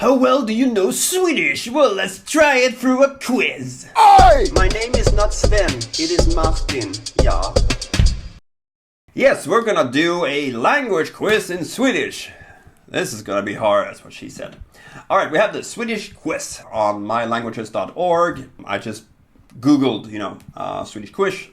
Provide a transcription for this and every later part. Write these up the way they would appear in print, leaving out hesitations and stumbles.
How well do you know Swedish? Well, let's try it through a quiz. Oi! My name is not Sven, it is Martin. Ja. Yes, we're gonna do a language quiz in Swedish. This is gonna be hard, that's what she said. Alright, we have the Swedish quiz on mylanguages.org. I just googled, Swedish quiz.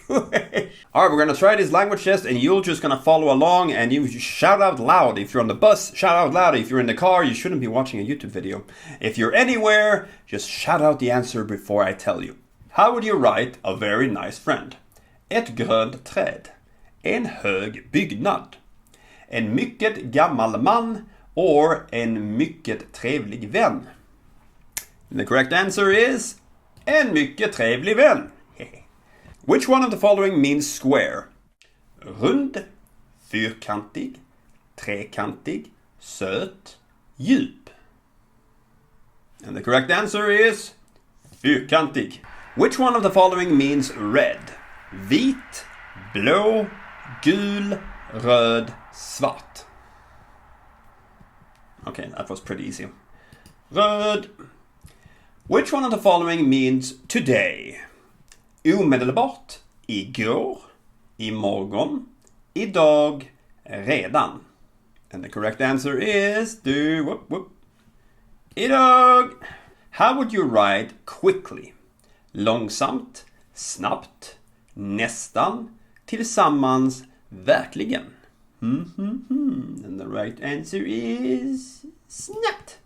Alright, we're gonna try this language test and you're just gonna follow along and you shout out loud. If you're on the bus, shout out loud. If you're in the car, you shouldn't be watching a YouTube video. If you're anywhere, just shout out the answer before I tell you. How would you write a very nice friend? Ett grönt träd. En hög byggnad. En mycket gammal man or en mycket trevlig vän. And the correct answer is en mycket trevlig vän. Which one of the following means square? Rund, fyrkantig, trekantig, söt, djup. And the correct answer is fyrkantig. Which one of the following means red? Vit, blå, gul, röd, svart. Okay, that was pretty easy. Röd. Which one of the following means today? Omedelbart, igår, imorgon, idag, redan. And the correct answer is idag. How would you write quickly? Långsamt, snabbt, nästan, tillsammans, verkligen. And the right answer is snabbt.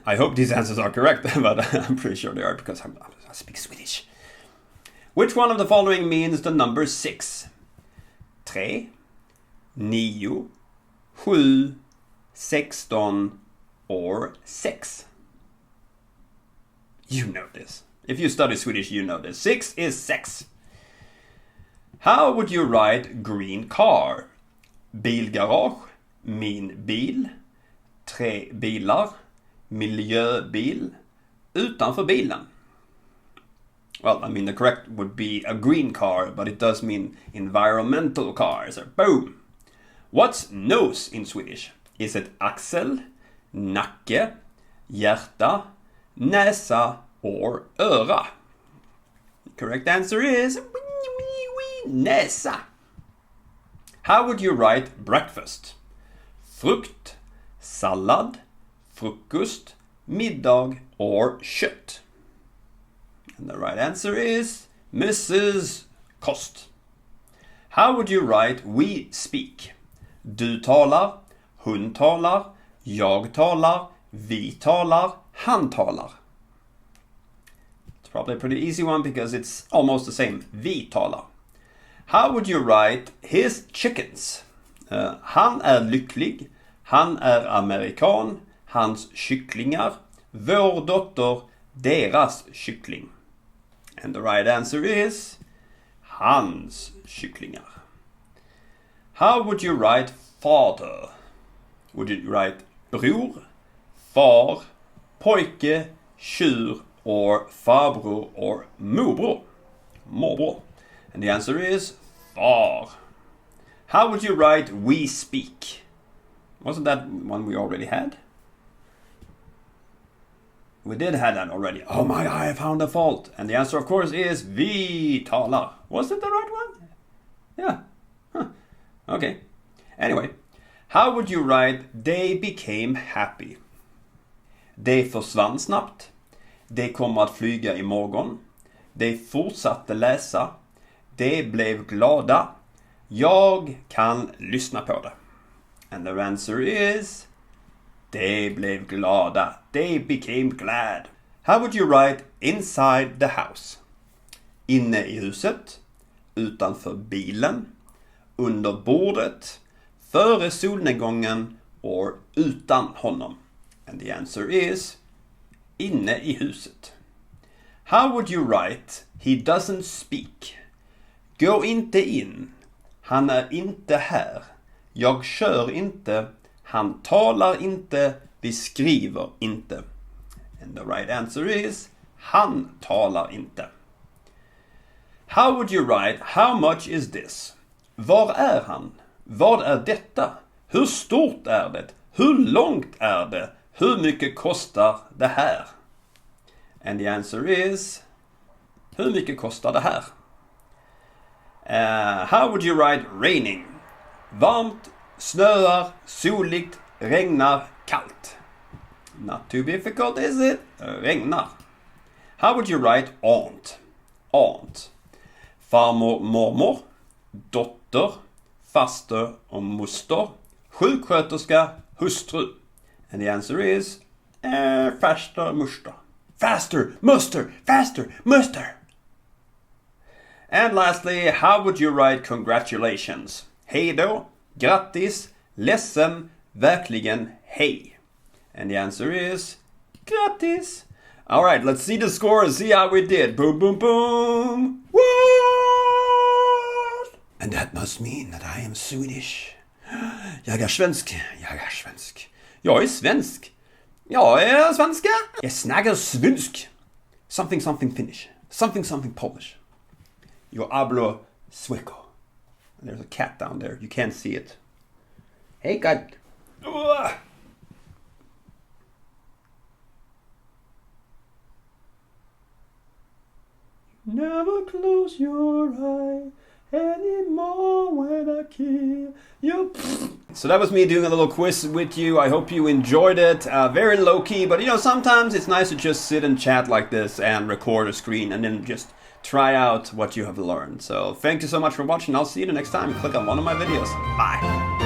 I hope these answers are correct, but I'm pretty sure they are because I speak Swedish. Which one of the following means the number 6? 3, 9, 7, 16, or 6? You know this. If you study Swedish, you know this. 6 is sex. How would you write green car? Bilgarage, min bil, 3 bilar, miljöbil, utanför bilen. Well, the correct would be a green car, but it does mean environmental cars. Boom! What's nose in Swedish? Is it axel, nacke, hjärta, näsa, or öra? The correct answer is näsa. How would you write breakfast? Frukt, sallad, frukost, middag, or kött? And the right answer is Mrs. Kost. How would you write we speak? Du talar, hon talar, jag talar, vi talar, han talar. It's probably a pretty easy one because it's almost the same. Vi talar. How would you write his chickens? Han är lycklig, han är amerikan, hans kycklingar, vår dotter, deras kyckling. And the right answer is hans kycklingar. How would you write father? Would you write bror, far, pojke, tjur, or farbror, or morbror? Morbror. And the answer is far. How would you write we speak? Wasn't that one we already had? We did have that already. Oh my, I found a fault. And the answer, of course, is vi talar. Was it the right one? Yeah. Huh. Okay. Anyway, how would you write they became happy? De försvann snabbt. De kommer att flyga imorgon. De fortsatte läsa. De blev glada. Jag kan lyssna på det. And the answer is de blev glada. They became glad. How would you write inside the house? Inne i huset, utanför bilen, under bordet, före solnedgången or utan honom. And the answer is inne i huset. How would you write he doesn't speak? Gå inte in. Han är inte här. Jag kör inte. Han talar inte. Vi skriver inte. And the right answer is han talar inte. How would you write how much is this? Var är han? Vad är detta? Hur stort är det? Hur långt är det? Hur mycket kostar det här? And the answer is, hur mycket kostar det här? How would you write raining? Varmt, snöar, soligt, regnar, kallt. Not too difficult, is it? Regnar. How would you write aunt? Aunt. Farmor, mormor, dotter, faster och moster, sjuksköterska, hustru. And the answer is faster, muster. Faster, muster, faster, muster. And lastly, how would you write congratulations? Hej då, grattis, ledsen, verkligen, hej. And the answer is grattis. All right, let's see the score and see how we did. Boom, boom, boom. What? And that must mean that I am Swedish. Jag är svensk. Jag är svensk. Jag är svensk. Jag är svenska. Jag snackar svensk. Something, something Finnish. Something, something Polish. Jag hablo sueco. There's a cat down there. You can't see it. Hey, cat. Never close your eye anymore when I kill you. So that was me doing a little quiz with you. I hope you enjoyed it. Very low key, but you know, sometimes it's nice to just sit and chat like this and record a screen and then just try out what you have learned. So thank you so much for watching. I'll see you the next time. Click on one of my videos. Bye.